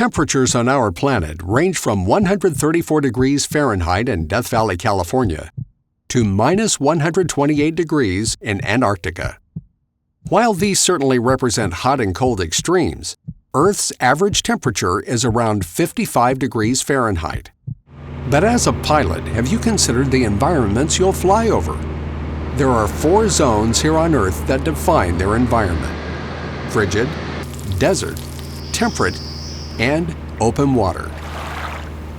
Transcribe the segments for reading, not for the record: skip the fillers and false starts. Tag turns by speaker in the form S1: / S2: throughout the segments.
S1: Temperatures on our planet range from 134 degrees Fahrenheit in Death Valley, California, to minus 128 degrees in Antarctica. While these certainly represent hot and cold extremes, Earth's average temperature is around 55 degrees Fahrenheit. But as a pilot, have you considered the environments you'll fly over? There are 4 zones here on Earth that define their environment: frigid, desert, temperate, and open water.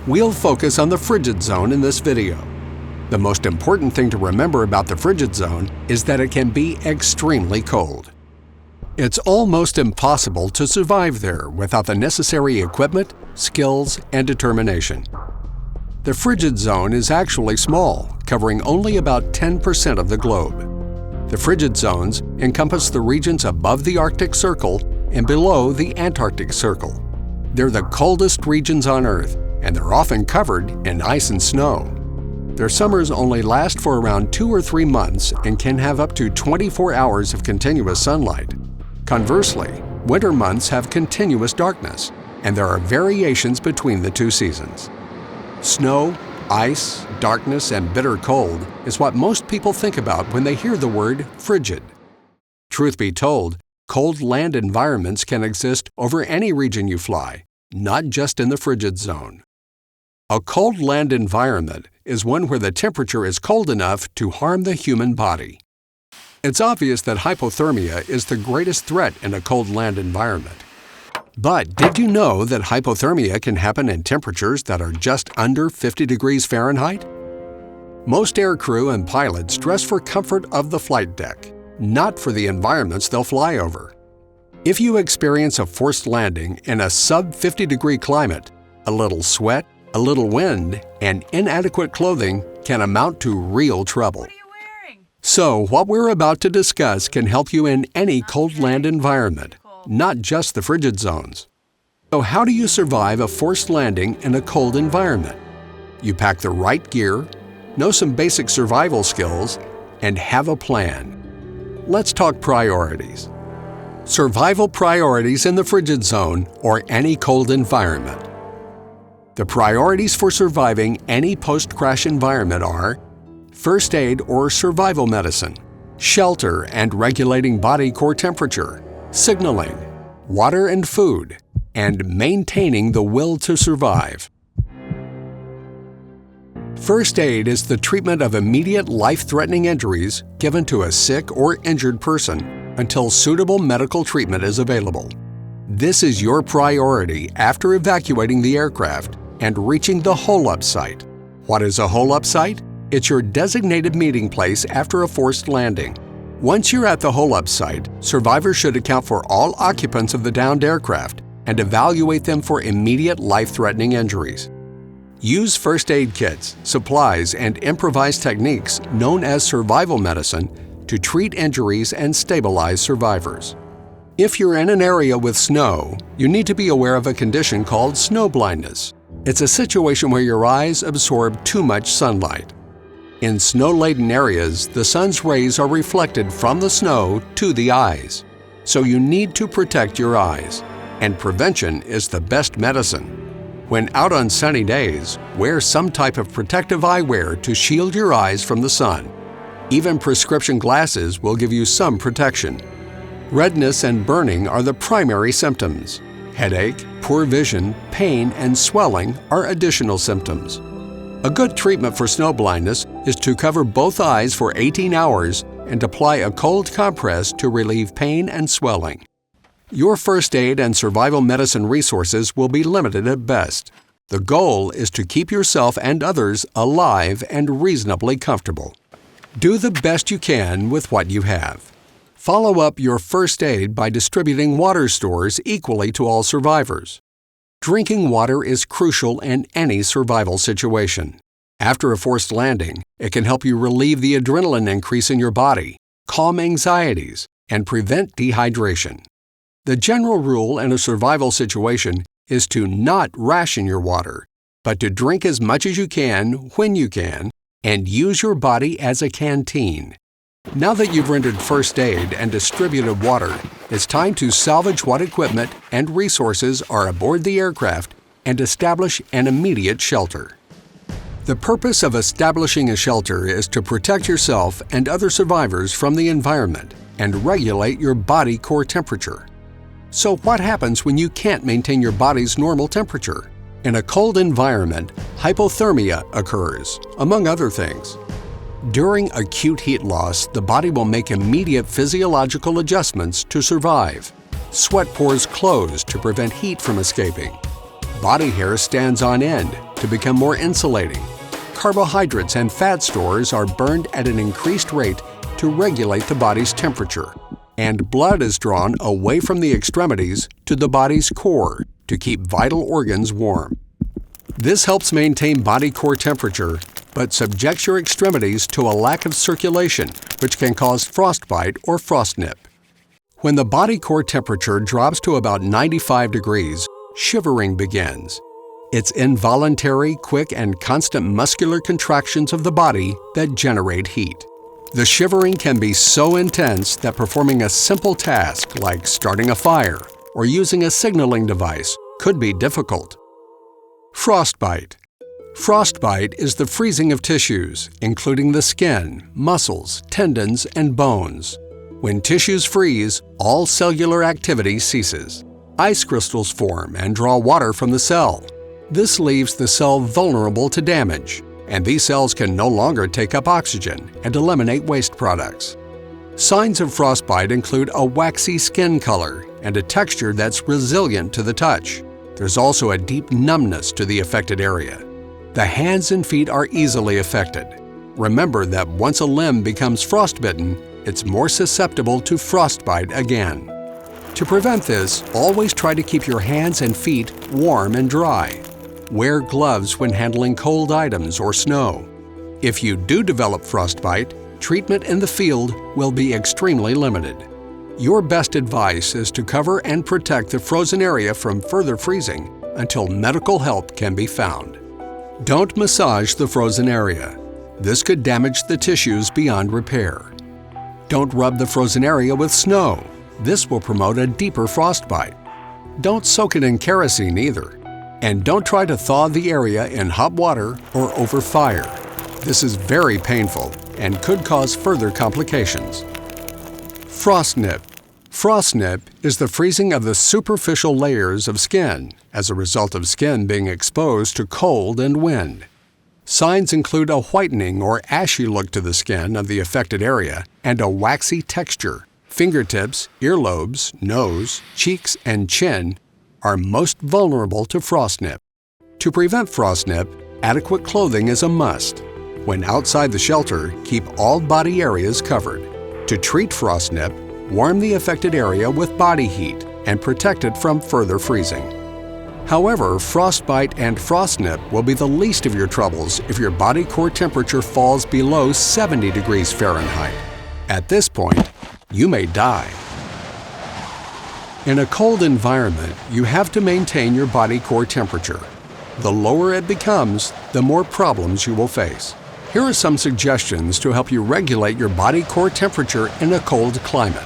S1: We'll focus on the frigid zone in this video. The most important thing to remember about the frigid zone is that it can be extremely cold. It's almost impossible to survive there without the necessary equipment, skills, and determination. The frigid zone is actually small, covering only about 10% of the globe. The frigid zones encompass the regions above the Arctic Circle and below the Antarctic Circle. They're the coldest regions on Earth, and they're often covered in ice and snow. Their summers only last for around 2 or 3 months and can have up to 24 hours of continuous sunlight. Conversely, winter months have continuous darkness, and there are variations between the 2 seasons. Snow, ice, darkness, and bitter cold is what most people think about when they hear the word frigid. Truth be told, cold land environments can exist over any region you fly, not just in the frigid zone. A cold land environment is one where the temperature is cold enough to harm the human body. It's obvious that hypothermia is the greatest threat in a cold land environment. But did you know that hypothermia can happen in temperatures that are just under 50 degrees Fahrenheit? Most aircrew and pilots dress for comfort of the flight deck, not for the environments they'll fly over. If you experience a forced landing in a sub-50 degree climate, a little sweat, a little wind, and inadequate clothing can amount to real trouble.
S2: What are you wearing?
S1: So, what we're about to discuss can help you in any cold land environment, not just the frigid zones. So how do you survive a forced landing in a cold environment? You pack the right gear, know some basic survival skills, and have a plan. Let's talk priorities. Survival priorities in the frigid zone or any cold environment. The priorities for surviving any post-crash environment are first aid or survival medicine, shelter and regulating body core temperature, signaling, water and food, and maintaining the will to survive. First aid is the treatment of immediate life-threatening injuries given to a sick or injured person until suitable medical treatment is available. This is your priority after evacuating the aircraft and reaching the hole-up site. What is a hole-up site? It's your designated meeting place after a forced landing. Once you're at the hole-up site, survivors should account for all occupants of the downed aircraft and evaluate them for immediate life-threatening injuries. Use first aid kits, supplies, and improvised techniques known as survival medicine to treat injuries and stabilize survivors. If you're in an area with snow, you need to be aware of a condition called snow blindness. It's a situation where your eyes absorb too much sunlight. In snow-laden areas, the sun's rays are reflected from the snow to the eyes. So you need to protect your eyes, and prevention is the best medicine. When out on sunny days, wear some type of protective eyewear to shield your eyes from the sun. Even prescription glasses will give you some protection. Redness and burning are the primary symptoms. Headache, poor vision, pain, and swelling are additional symptoms. A good treatment for snow blindness is to cover both eyes for 18 hours and apply a cold compress to relieve pain and swelling. Your first aid and survival medicine resources will be limited at best. The goal is to keep yourself and others alive and reasonably comfortable. Do the best you can with what you have. Follow up your first aid by distributing water stores equally to all survivors. Drinking water is crucial in any survival situation. After a forced landing, it can help you relieve the adrenaline increase in your body, calm anxieties, and prevent dehydration. The general rule in a survival situation is to not ration your water, but to drink as much as you can when you can, and use your body as a canteen. Now that you've rendered first aid and distributed water, it's time to salvage what equipment and resources are aboard the aircraft and establish an immediate shelter. The purpose of establishing a shelter is to protect yourself and other survivors from the environment and regulate your body core temperature. So what happens when you can't maintain your body's normal temperature? In a cold environment, hypothermia occurs, among other things. During acute heat loss, the body will make immediate physiological adjustments to survive. Sweat pores close to prevent heat from escaping. Body hair stands on end to become more insulating. Carbohydrates and fat stores are burned at an increased rate to regulate the body's temperature. And blood is drawn away from the extremities to the body's core to keep vital organs warm. This helps maintain body core temperature, but subjects your extremities to a lack of circulation, which can cause frostbite or frostnip. When the body core temperature drops to about 95 degrees, shivering begins. It's involuntary, quick, and constant muscular contractions of the body that generate heat. The shivering can be so intense that performing a simple task like starting a fire or using a signaling device could be difficult. Frostbite. Frostbite is the freezing of tissues, including the skin, muscles, tendons, and bones. When tissues freeze, all cellular activity ceases. Ice crystals form and draw water from the cell. This leaves the cell vulnerable to damage, and these cells can no longer take up oxygen and eliminate waste products. Signs of frostbite include a waxy skin color and a texture that's resilient to the touch. There's also a deep numbness to the affected area. The hands and feet are easily affected. Remember that once a limb becomes frostbitten, it's more susceptible to frostbite again. To prevent this, always try to keep your hands and feet warm and dry. Wear gloves when handling cold items or snow. If you do develop frostbite, treatment in the field will be extremely limited. Your best advice is to cover and protect the frozen area from further freezing until medical help can be found. Don't massage the frozen area. This could damage the tissues beyond repair. Don't rub the frozen area with snow. This will promote a deeper frostbite. Don't soak it in kerosene either. And don't try to thaw the area in hot water or over fire. This is very painful and could cause further complications. Frostnip. Frostnip is the freezing of the superficial layers of skin as a result of skin being exposed to cold and wind. Signs include a whitening or ashy look to the skin of the affected area and a waxy texture. Fingertips, earlobes, nose, cheeks, and chin are most vulnerable to frostnip. To prevent frostnip, adequate clothing is a must. When outside the shelter, keep all body areas covered. To treat frostnip, warm the affected area with body heat and protect it from further freezing. However, frostbite and frostnip will be the least of your troubles if your body core temperature falls below 70 degrees Fahrenheit. At this point, you may die. In a cold environment, you have to maintain your body core temperature. The lower it becomes, the more problems you will face. Here are some suggestions to help you regulate your body core temperature in a cold climate.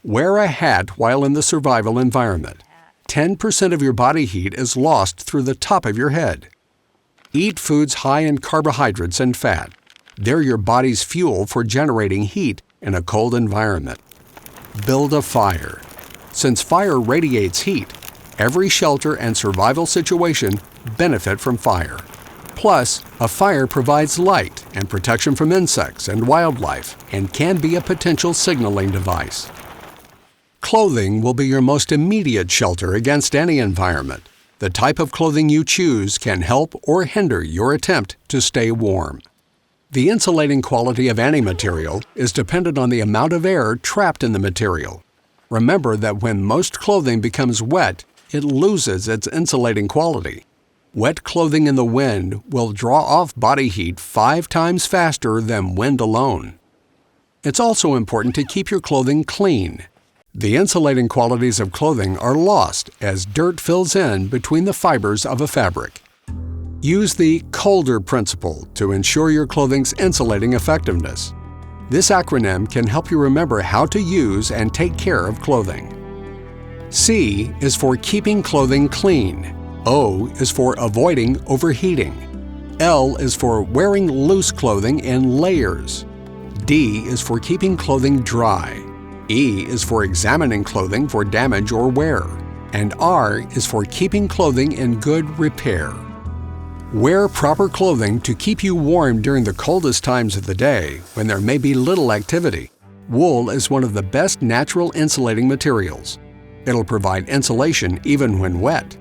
S1: Wear a hat while in the survival environment. 10% of your body heat is lost through the top of your head. Eat foods high in carbohydrates and fat. They're your body's fuel for generating heat in a cold environment. Build a fire. Since fire radiates heat, every shelter and survival situation benefit from fire. Plus, a fire provides light and protection from insects and wildlife and can be a potential signaling device. Clothing will be your most immediate shelter against any environment. The type of clothing you choose can help or hinder your attempt to stay warm. The insulating quality of any material is dependent on the amount of air trapped in the material. Remember that when most clothing becomes wet, it loses its insulating quality. Wet clothing in the wind will draw off body heat 5 times faster than wind alone. It's also important to keep your clothing clean. The insulating qualities of clothing are lost as dirt fills in between the fibers of a fabric. Use the colder principle to ensure your clothing's insulating effectiveness. This acronym can help you remember how to use and take care of clothing. C is for keeping clothing clean. O is for avoiding overheating. L is for wearing loose clothing in layers. D is for keeping clothing dry. E is for examining clothing for damage or wear. And R is for keeping clothing in good repair. Wear proper clothing to keep you warm during the coldest times of the day when there may be little activity. Wool is one of the best natural insulating materials. It'll provide insulation even when wet.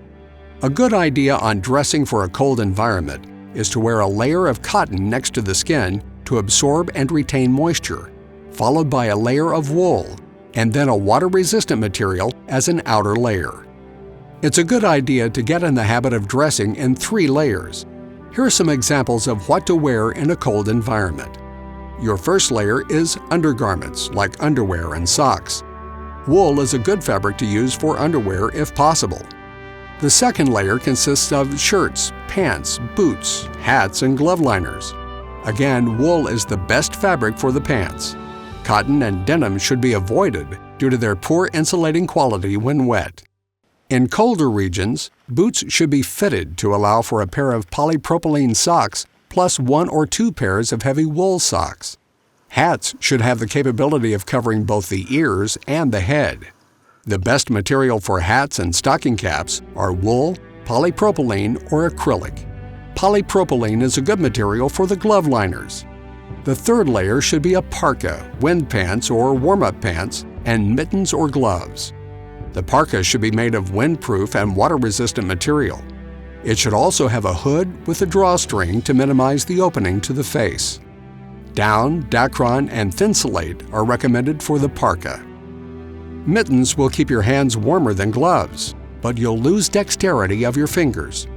S1: A good idea on dressing for a cold environment is to wear a layer of cotton next to the skin to absorb and retain moisture, followed by a layer of wool, and then a water-resistant material as an outer layer. It's a good idea to get in the habit of dressing in 3 layers. Here are some examples of what to wear in a cold environment. Your first layer is undergarments like underwear and socks. Wool is a good fabric to use for underwear if possible. The second layer consists of shirts, pants, boots, hats, and glove liners. Again, wool is the best fabric for the pants. Cotton and denim should be avoided due to their poor insulating quality when wet. In colder regions, boots should be fitted to allow for a pair of polypropylene socks plus 1 or 2 pairs of heavy wool socks. Hats should have the capability of covering both the ears and the head. The best material for hats and stocking caps are wool, polypropylene, or acrylic. Polypropylene is a good material for the glove liners. The third layer should be a parka, wind pants or warm-up pants, and mittens or gloves. The parka should be made of windproof and water-resistant material. It should also have a hood with a drawstring to minimize the opening to the face. Down, Dacron, and Thinsulate are recommended for the parka. Mittens will keep your hands warmer than gloves, but you'll lose dexterity of your fingers.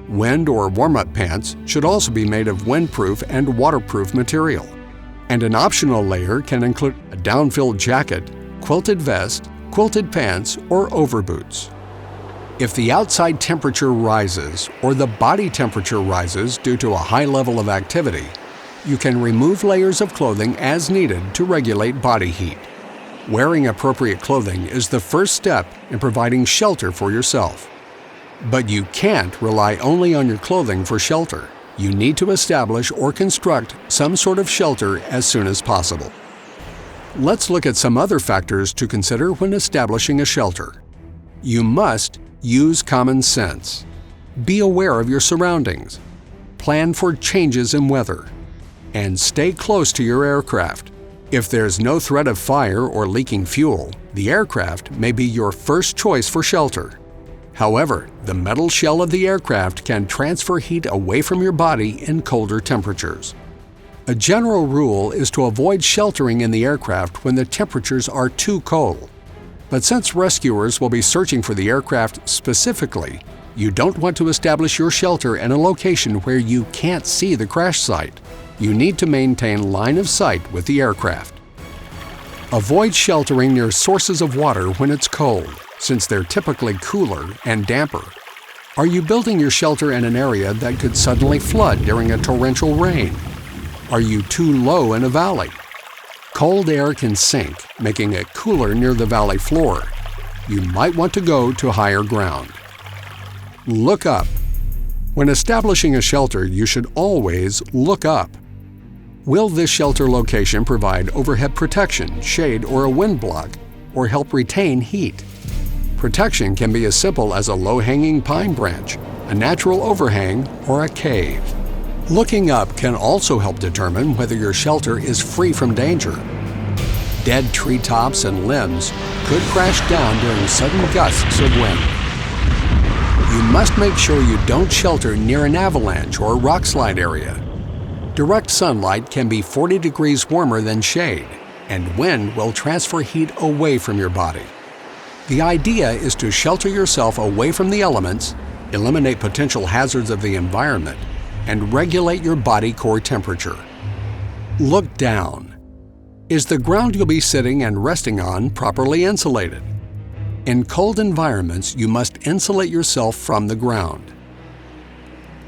S1: Wind or warm-up pants should also be made of windproof and waterproof material. And an optional layer can include a down-filled jacket, quilted vest, quilted pants, or overboots. If the outside temperature rises or the body temperature rises due to a high level of activity, you can remove layers of clothing as needed to regulate body heat. Wearing appropriate clothing is the first step in providing shelter for yourself. But you can't rely only on your clothing for shelter. You need to establish or construct some sort of shelter as soon as possible. Let's look at some other factors to consider when establishing a shelter. You must use common sense. Be aware of your surroundings. Plan for changes in weather. And stay close to your aircraft. If there's no threat of fire or leaking fuel, the aircraft may be your first choice for shelter. However, the metal shell of the aircraft can transfer heat away from your body in colder temperatures. A general rule is to avoid sheltering in the aircraft when the temperatures are too cold. But since rescuers will be searching for the aircraft specifically, you don't want to establish your shelter in a location where you can't see the crash site. You need to maintain line of sight with the aircraft. Avoid sheltering near sources of water when it's cold, since they're typically cooler and damper. Are you building your shelter in an area that could suddenly flood during a torrential rain? Are you too low in a valley? Cold air can sink, making it cooler near the valley floor. You might want to go to higher ground. Look up. When establishing a shelter, you should always look up. Will this shelter location provide overhead protection, shade, or a wind block, or help retain heat? Protection can be as simple as a low-hanging pine branch, a natural overhang, or a cave. Looking up can also help determine whether your shelter is free from danger. Dead treetops and limbs could crash down during sudden gusts of wind. You must make sure you don't shelter near an avalanche or rock slide area. Direct sunlight can be 40 degrees warmer than shade, and wind will transfer heat away from your body. The idea is to shelter yourself away from the elements, eliminate potential hazards of the environment, and regulate your body core temperature. Look down. Is the ground you'll be sitting and resting on properly insulated? In cold environments, you must insulate yourself from the ground.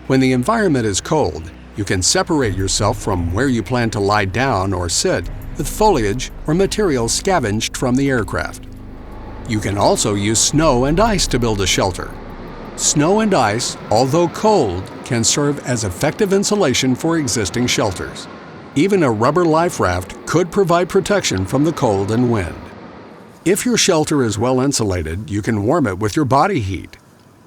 S1: When the environment is cold, you can separate yourself from where you plan to lie down or sit with foliage or materials scavenged from the aircraft. You can also use snow and ice to build a shelter. Snow and ice, although cold, can serve as effective insulation for existing shelters. Even a rubber life raft could provide protection from the cold and wind. If your shelter is well insulated, you can warm it with your body heat.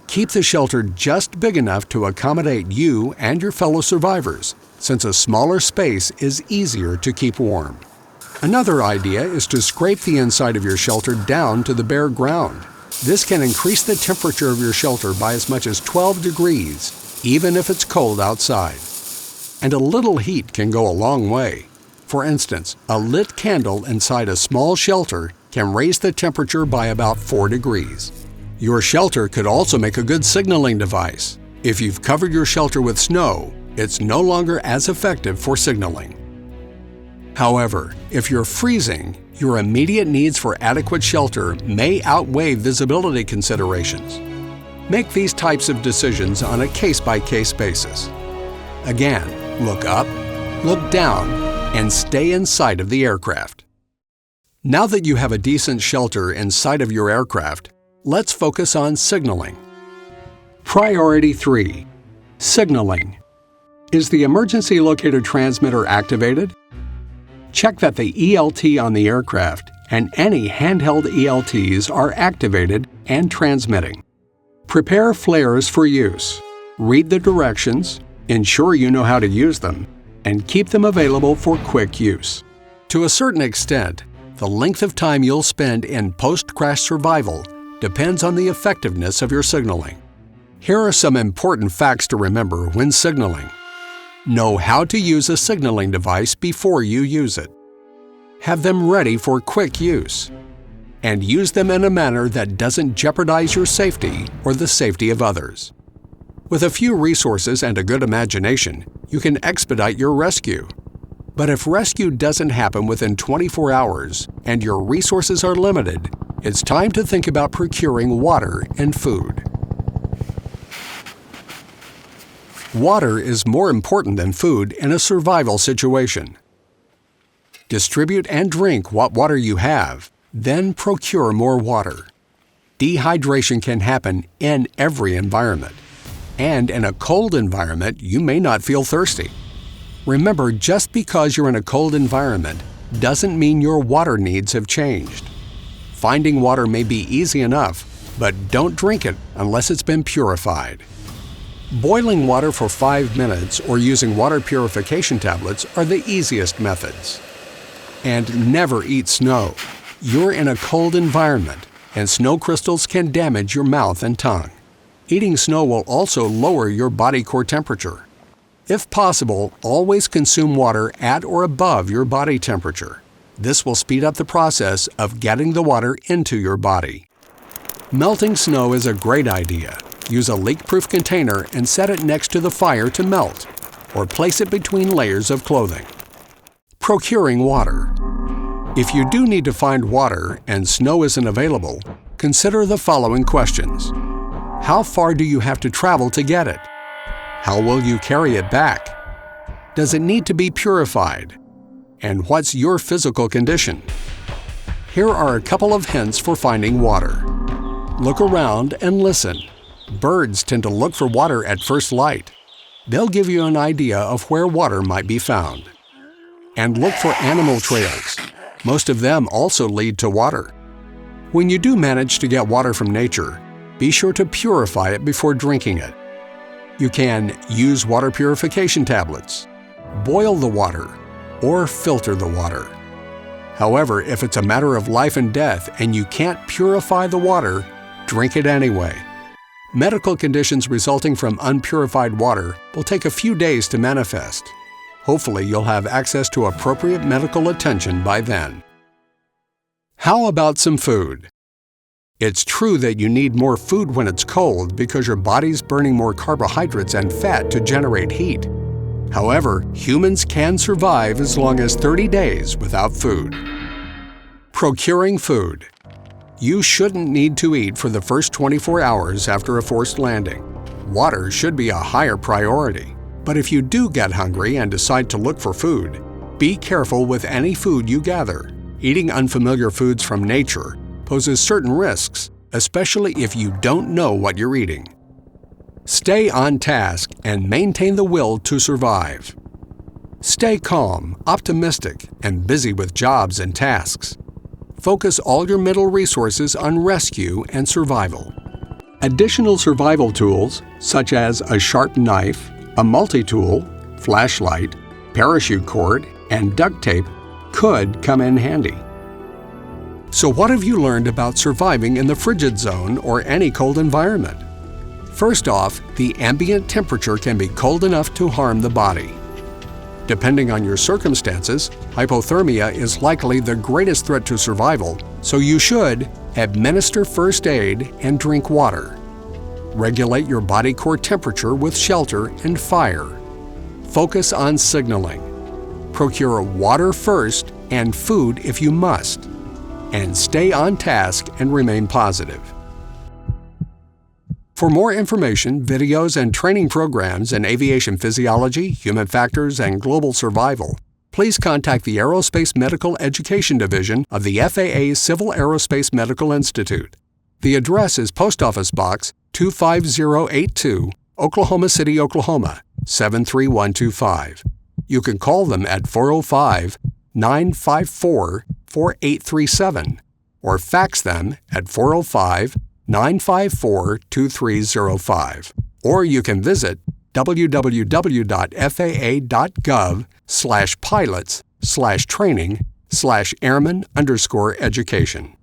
S1: Keep the shelter just big enough to accommodate you and your fellow survivors, since a smaller space is easier to keep warm. Another idea is to scrape the inside of your shelter down to the bare ground. This can increase the temperature of your shelter by as much as 12 degrees, even if it's cold outside. And a little heat can go a long way. For instance, a lit candle inside a small shelter can raise the temperature by about 4 degrees. Your shelter could also make a good signaling device. If you've covered your shelter with snow, it's no longer as effective for signaling. However, if you're freezing, your immediate needs for adequate shelter may outweigh visibility considerations. Make these types of decisions on a case-by-case basis. Again, look up, look down, and stay inside of the aircraft. Now that you have a decent shelter inside of your aircraft, let's focus on signaling. Priority 3. Signaling. Is the emergency locator transmitter activated? Check that the ELT on the aircraft and any handheld ELTs are activated and transmitting. Prepare flares for use. Read the directions, ensure you know how to use them, and keep them available for quick use. To a certain extent, the length of time you'll spend in post-crash survival depends on the effectiveness of your signaling. Here are some important facts to remember when signaling. Know how to use a signaling device before you use it. Have them ready for quick use. And use them in a manner that doesn't jeopardize your safety or the safety of others. With a few resources and a good imagination, you can expedite your rescue. But if rescue doesn't happen within 24 hours and your resources are limited, it's time to think about procuring water and food. Water is more important than food in a survival situation. Distribute and drink what water you have, then procure more water. Dehydration can happen in every environment, and in a cold environment, you may not feel thirsty. Remember, just because you're in a cold environment doesn't mean your water needs have changed. Finding water may be easy enough, but don't drink it unless it's been purified. Boiling water for 5 minutes or using water purification tablets are the easiest methods. And never eat snow. You're in a cold environment, and snow crystals can damage your mouth and tongue. Eating snow will also lower your body core temperature. If possible, always consume water at or above your body temperature. This will speed up the process of getting the water into your body. Melting snow is a great idea. Use a leak-proof container and set it next to the fire to melt, or place it between layers of clothing. Procuring water. If you do need to find water and snow isn't available, consider the following questions. How far do you have to travel to get it? How will you carry it back? Does it need to be purified? And what's your physical condition? Here are a couple of hints for finding water. Look around and listen. Birds tend to look for water at first light. They'll give you an idea of where water might be found. And look for animal trails. Most of them also lead to water. When you do manage to get water from nature, be sure to purify it before drinking it. You can use water purification tablets, boil the water, or filter the water. However, if it's a matter of life and death and you can't purify the water, drink it anyway. Medical conditions resulting from unpurified water will take a few days to manifest. Hopefully, you'll have access to appropriate medical attention by then. How about some food? It's true that you need more food when it's cold because your body's burning more carbohydrates and fat to generate heat. However, humans can survive as long as 30 days without food. Procuring food. You shouldn't need to eat for the first 24 hours after a forced landing. Water should be a higher priority. But if you do get hungry and decide to look for food, Be careful with any food you gather. Eating unfamiliar foods from nature poses certain risks, especially if you don't know what you're eating. Stay on task and maintain the will to survive. Stay calm, optimistic, and busy with jobs and tasks. Focus all your mental resources on rescue and survival. Additional survival tools, such as a sharp knife, a multi-tool, flashlight, parachute cord, and duct tape, could come in handy. So what have you learned about surviving in the frigid zone or any cold environment? First off, the ambient temperature can be cold enough to harm the body. Depending on your circumstances, hypothermia is likely the greatest threat to survival, so you should administer first aid and drink water. Regulate your body core temperature with shelter and fire. Focus on signaling. Procure water first and food if you must. And stay on task and remain positive. For more information, videos, and training programs in aviation physiology, human factors, and global survival, please contact the Aerospace Medical Education Division of the FAA Civil Aerospace Medical Institute. The address is Post Office Box 25082, Oklahoma City, Oklahoma 73125. You can call them at 405-954-4837 or fax them at 405-954-2305. Or you can visit www.faa.gov/pilots/training/airman_education.